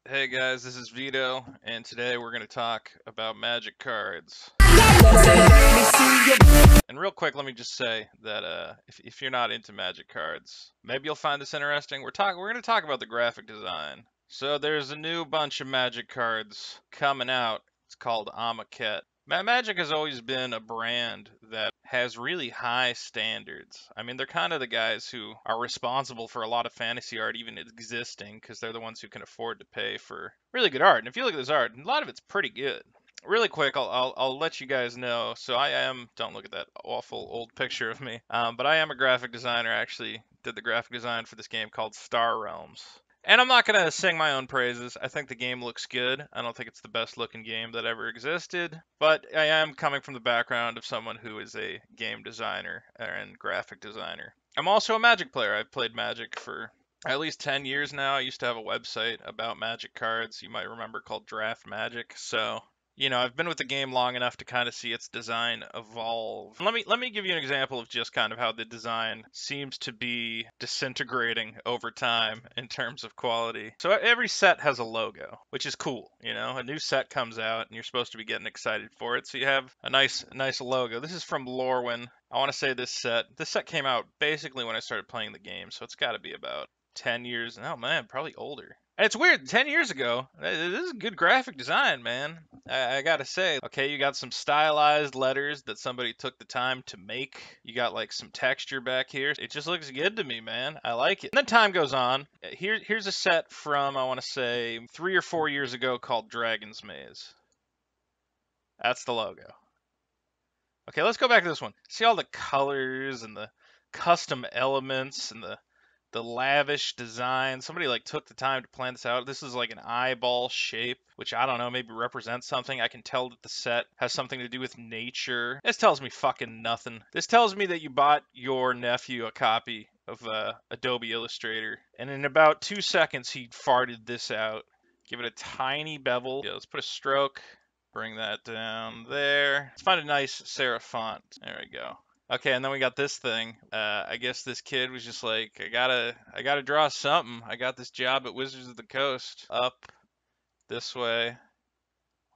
Hey guys, this is Vito, and today we're going to talk about magic cards. And real quick, let me just say that if you're not into magic cards, maybe you'll find this interesting. We're going to talk about the graphic design. So there's a new bunch of magic cards coming out. It's called Amonkhet. Magic has always been a brand that has really high standards. I mean, they're kind of the guys who are responsible for a lot of fantasy art even existing because they're the ones who can afford to pay for really good art. And if you look at this art, a lot of it's pretty good. Really quick, I'll let you guys know. So don't look at that awful old picture of me. But I am a graphic designer. I actually did the graphic design for this game called Star Realms. And I'm not going to sing my own praises. I think the game looks good. I don't think it's the best looking game that ever existed. But I am coming from the background of someone who is a game designer and graphic designer. I'm also a Magic player. I've played Magic for at least 10 years now. I used to have a website about Magic cards, you might remember, called Draft Magic. So I've been with the game long enough to kind of see its design evolve. Let me give you an example of just kind of how the design seems to be disintegrating over time in terms of quality. So every set has a logo, which is cool. A new set comes out and you're supposed to be getting excited for it. So you have a nice logo. This is from Lorwyn. I want to say this set came out basically when I started playing the game, so it's got to be about 10 years. Oh man, probably older. And it's weird, 10 years ago, this is good graphic design, man. I gotta say, okay, you got some stylized letters that somebody took the time to make. You got like some texture back here. It just looks good to me, man. I like it. And then time goes on. Here's a set from, I want to say, 3 or 4 years ago called Dragon's Maze. That's the logo. Okay, let's go back to this one. See all the colors and the custom elements and the lavish design. Somebody like took the time to plan this out. This is like an eyeball shape, which I don't know, maybe represents something. I can tell that the set has something to do with nature. This tells me fucking nothing. This tells me that you bought your nephew a copy of Adobe Illustrator, and in about 2 seconds he farted this out. Give it a tiny bevel. Yeah, let's put a stroke. Bring that down there. Let's find a nice serif font. There we go. Okay, and then we got this thing. I guess this kid was just like, I gotta draw something. I got this job at Wizards of the Coast. Up this way.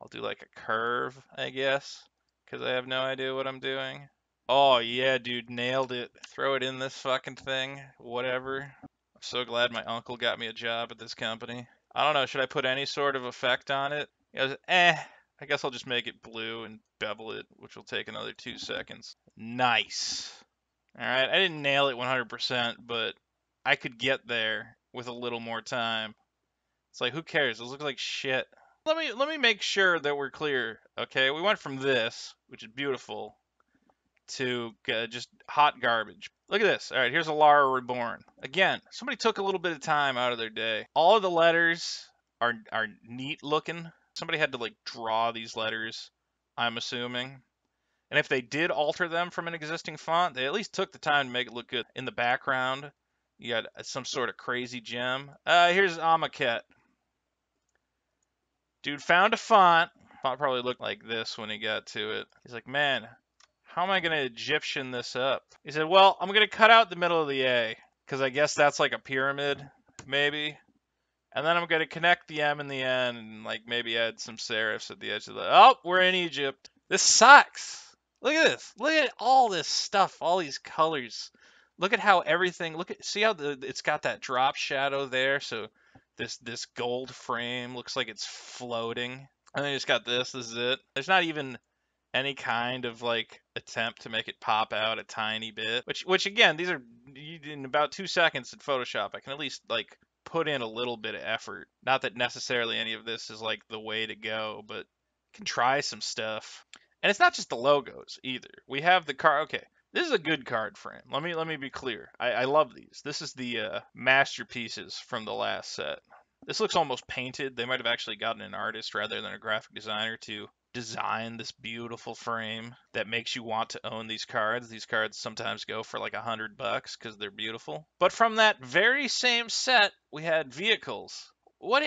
I'll do like a curve, I guess, because I have no idea what I'm doing. Oh yeah, dude, nailed it. Throw it in this fucking thing. Whatever. I'm so glad my uncle got me a job at this company. I don't know, should I put any sort of effect on it? He goes, I guess I'll just make it blue and bevel it, which will take another 2 seconds. Nice. Alright, I didn't nail it 100%, but I could get there with a little more time. It's like, who cares? Those look like shit. Let me make sure that we're clear, okay? We went from this, which is beautiful, to just hot garbage. Look at this. Alright, here's ALARA REBORN. Again, somebody took a little bit of time out of their day. All of the letters are neat looking. Somebody had to like draw these letters, I'm assuming. And if they did alter them from an existing font, they at least took the time to make it look good. In the background, you got some sort of crazy gem. Here's Amonkhet. Dude found a font. Font probably looked like this when he got to it. He's like, man, how am I going to Egyptian this up? He said, well, I'm going to cut out the middle of the A, because I guess that's like a pyramid, maybe. And then I'm going to connect the M and the N and like maybe add some serifs at the edge of the... Oh, we're in Egypt. This sucks. Look at this. Look at all this stuff, all these colors. Look at how everything, see how it's got that drop shadow there, so this gold frame looks like it's floating. And then you just got this is it. There's not even any kind of like attempt to make it pop out a tiny bit, which again, these are in about 2 seconds in Photoshop. I can at least like put in a little bit of effort. Not that necessarily any of this is like the way to go, but you can try some stuff. And it's not just the logos either. We have the card. Okay, this is a good card frame. Let me be clear. I love these. This is the masterpieces from the last set. This looks almost painted. They might have actually gotten an artist rather than a graphic designer to design this beautiful frame that makes you want to own these cards. These cards sometimes go for like $100 because they're beautiful. But from that very same set, we had vehicles. What?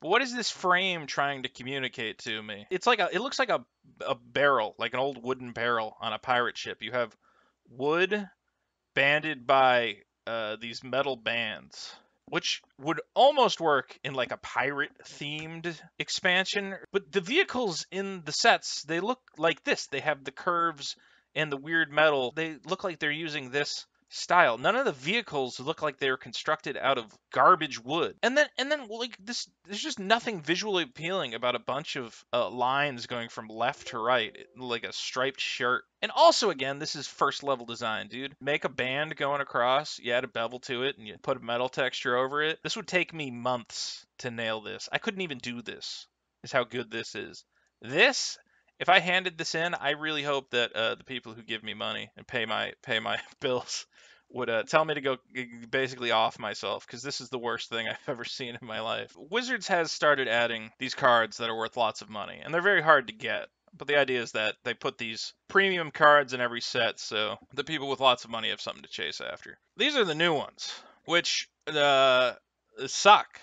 What is this frame trying to communicate to me? It looks like a barrel, like an old wooden barrel on a pirate ship. You have wood banded by these metal bands. which would almost work in like a pirate themed expansion. But the vehicles in the sets, they look like this. They have the curves and the weird metal. They look like they're using this style. None of the vehicles look like they were constructed out of garbage wood. And then like this, there's just nothing visually appealing about a bunch of lines going from left to right, like a striped shirt. And also, again, this is first level design, dude. Make a band going across, you add a bevel to it, and you put a metal texture over it. This would take me months to nail this. I couldn't even do this, is how good this is. This, if I handed this in, I really hope that the people who give me money and pay my bills would tell me to go basically off myself, because this is the worst thing I've ever seen in my life. Wizards has started adding these cards that are worth lots of money, and they're very hard to get. But the idea is that they put these premium cards in every set, so the people with lots of money have something to chase after. These are the new ones, which suck.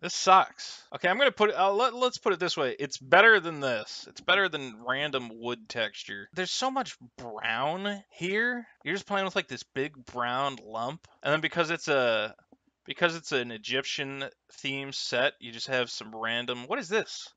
This sucks. Okay, I'm gonna put it. Let's put it this way. It's better than this. It's better than random wood texture. There's so much brown here. You're just playing with like this big brown lump, and then because it's an Egyptian theme set, you just have some random. What is this?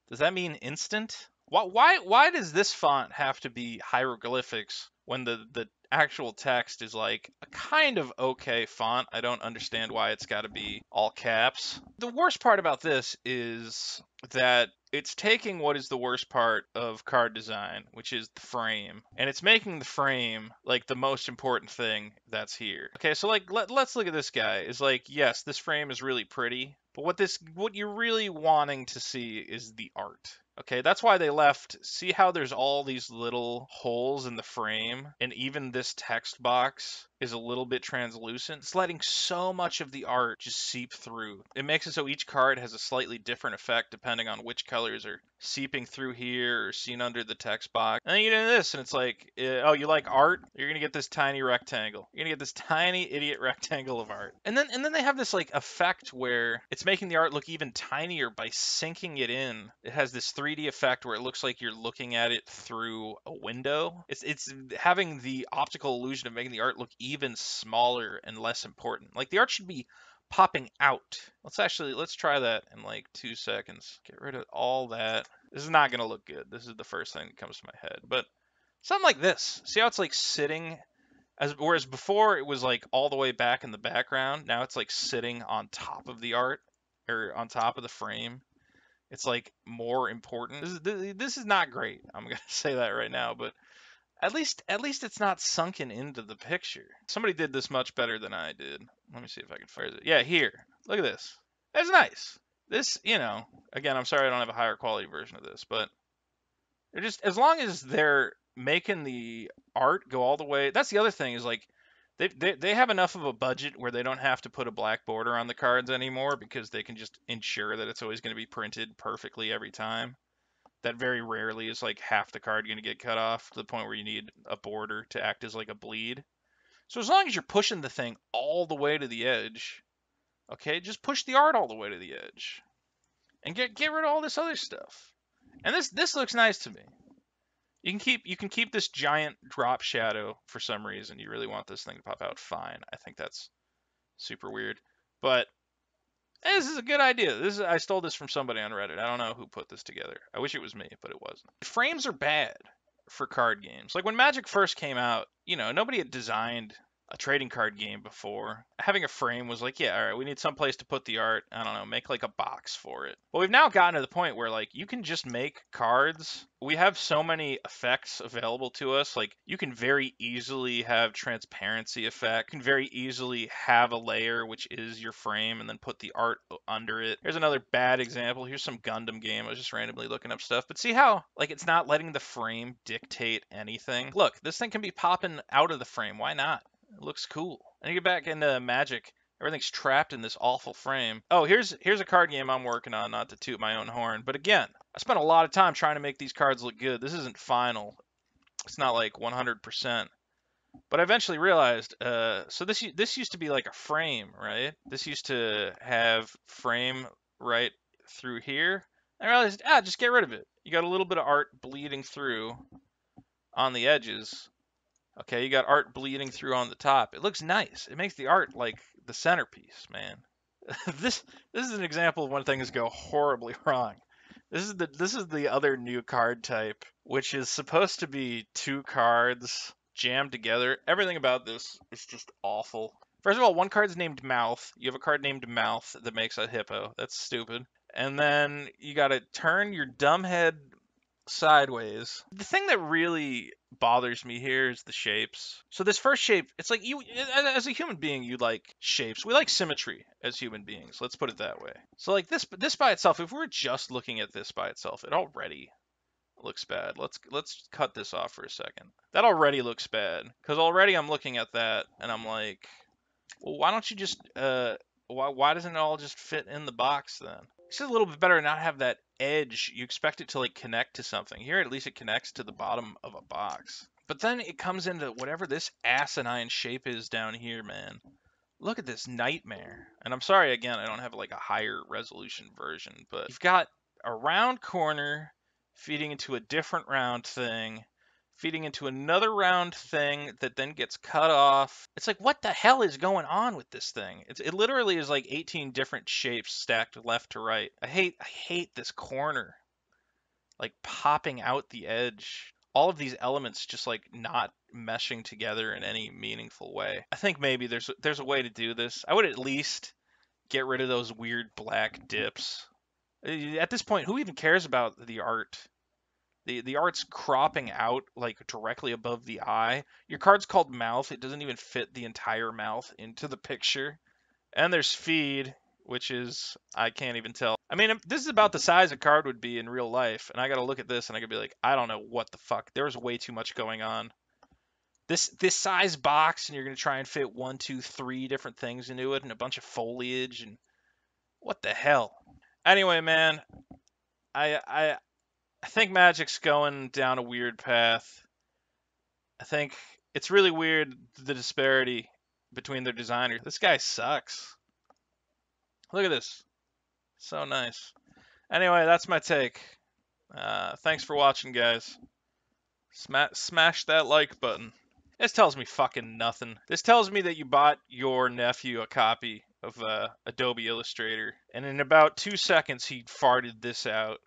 Does that mean instant? Why does this font have to be hieroglyphics when the actual text is like a kind of okay font? I don't understand why it's got to be all caps. The worst part about this is that it's taking what is the worst part of card design, which is the frame, and it's making the frame like the most important thing that's here. Okay, so like let's look at this guy. Is like, yes, this frame is really pretty, but what you're really wanting to see is the art. Okay, that's why they left. See how there's all these little holes in the frame, and even this text box is a little bit translucent. It's letting so much of the art just seep through. It makes it so each card has a slightly different effect depending on which colors are seeping through here or seen under the text box. And then you get into this, and it's like, oh, you like art? You're gonna get this tiny rectangle. You're gonna get this tiny idiot rectangle of art. And then they have this like effect where it's making the art look even tinier by sinking it in. It has this 3D effect where it looks like you're looking at it through a window. It's having the optical illusion of making the art look even smaller and less important. Like the art should be popping out. Let's try that in like 2 seconds. Get rid of all that. This is not gonna look good. This is the first thing that comes to my head. But something like this. See how it's like sitting, whereas before it was like all the way back in the background. Now it's like sitting on top of the art, or on top of the frame. It's like more important. This is not great. I'm gonna say that right now, but at least it's not sunken into the picture. Somebody did this much better than I did. Let me see if I can find it. Yeah, here. Look at this. That's nice. This, again, I'm sorry I don't have a higher quality version of this, but they're just, as long as they're making the art go all the way. That's the other thing, is like they have enough of a budget where they don't have to put a black border on the cards anymore, because they can just ensure that it's always going to be printed perfectly every time. That very rarely is like half the card going to get cut off to the point where you need a border to act as like a bleed. So as long as you're pushing the thing all the way to the edge, okay, just push the art all the way to the edge, and get rid of all this other stuff. And this looks nice to me. You can keep this giant drop shadow for some reason. You really want this thing to pop out, fine. I think that's super weird, but this is a good idea. I stole this from somebody on Reddit. I don't know who put this together. I wish it was me, but it wasn't. Frames are bad for card games. Like when Magic first came out, nobody had designed a trading card game before. Having a frame was like, yeah, all right, we need some place to put the art. I don't know, make like a box for it. But we've now gotten to the point where like you can just make cards. We have so many effects available to us. Like you can very easily have transparency effect. You can very easily have a layer which is your frame and then put the art under it. Here's another bad example. Here's some Gundam game. I was just randomly looking up stuff. But see how like it's not letting the frame dictate anything? Look, this thing can be popping out of the frame. Why not? It looks cool. And you get back into Magic, everything's trapped in this awful frame. Oh, here's a card game I'm working on, not to toot my own horn, but again, I spent a lot of time trying to make these cards look good. This isn't final. It's not like 100%. But I eventually realized, so this used to be like a frame, right? This used to have frame right through here. I realized, just get rid of it. You got a little bit of art bleeding through on the edges. Okay, you got art bleeding through on the top. It looks nice. It makes the art like the centerpiece, man. this this is an example of when things go horribly wrong. This is the other new card type, which is supposed to be two cards jammed together. Everything about this is just awful. First of all, one card's named Mouth. You have a card named Mouth that makes a hippo. That's stupid. And then you gotta turn your dumb head sideways. The thing that really bothers me here is the shapes. So this first shape, it's like you as a human being, you like shapes. We like symmetry as human beings. Let's put it that way. So like this by itself, if we're just looking at this by itself, it already looks bad. Let's cut this off for a second. That already looks bad cuz already I'm looking at that and I'm like, well, why don't you just why doesn't it all just fit in the box then? It's just a little bit better to not have that edge. You expect it to like connect to something. Here, at least it connects to the bottom of a box. But then it comes into whatever this asinine shape is down here, man. Look at this nightmare. And I'm sorry, again, I don't have like a higher resolution version, but you've got a round corner feeding into a different round thing, feeding into another round thing that then gets cut off. It's like, what the hell is going on with this thing? It literally is like 18 different shapes stacked left to right. I hate this corner, like popping out the edge. All of these elements just like not meshing together in any meaningful way. I think maybe there's a way to do this. I would at least get rid of those weird black dips. At this point, who even cares about the art? The art's cropping out like directly above the eye. Your card's called Mouth. It doesn't even fit the entire mouth into the picture. And there's Feed, which is I can't even tell. I mean, this is about the size a card would be in real life, and I gotta look at this and I could be like, I don't know what the fuck. There's way too much going on. This size box, and you're gonna try and fit 1, 2, 3 different things into it, and a bunch of foliage, and what the hell? Anyway, man, I I think Magic's going down a weird path. I think it's really weird the disparity between their designers. This guy sucks. Look at this. So nice. Anyway, that's my take. Thanks for watching, guys. Smash that like button. This tells me fucking nothing. This tells me that you bought your nephew a copy of Adobe Illustrator, and in about 2 seconds he farted this out.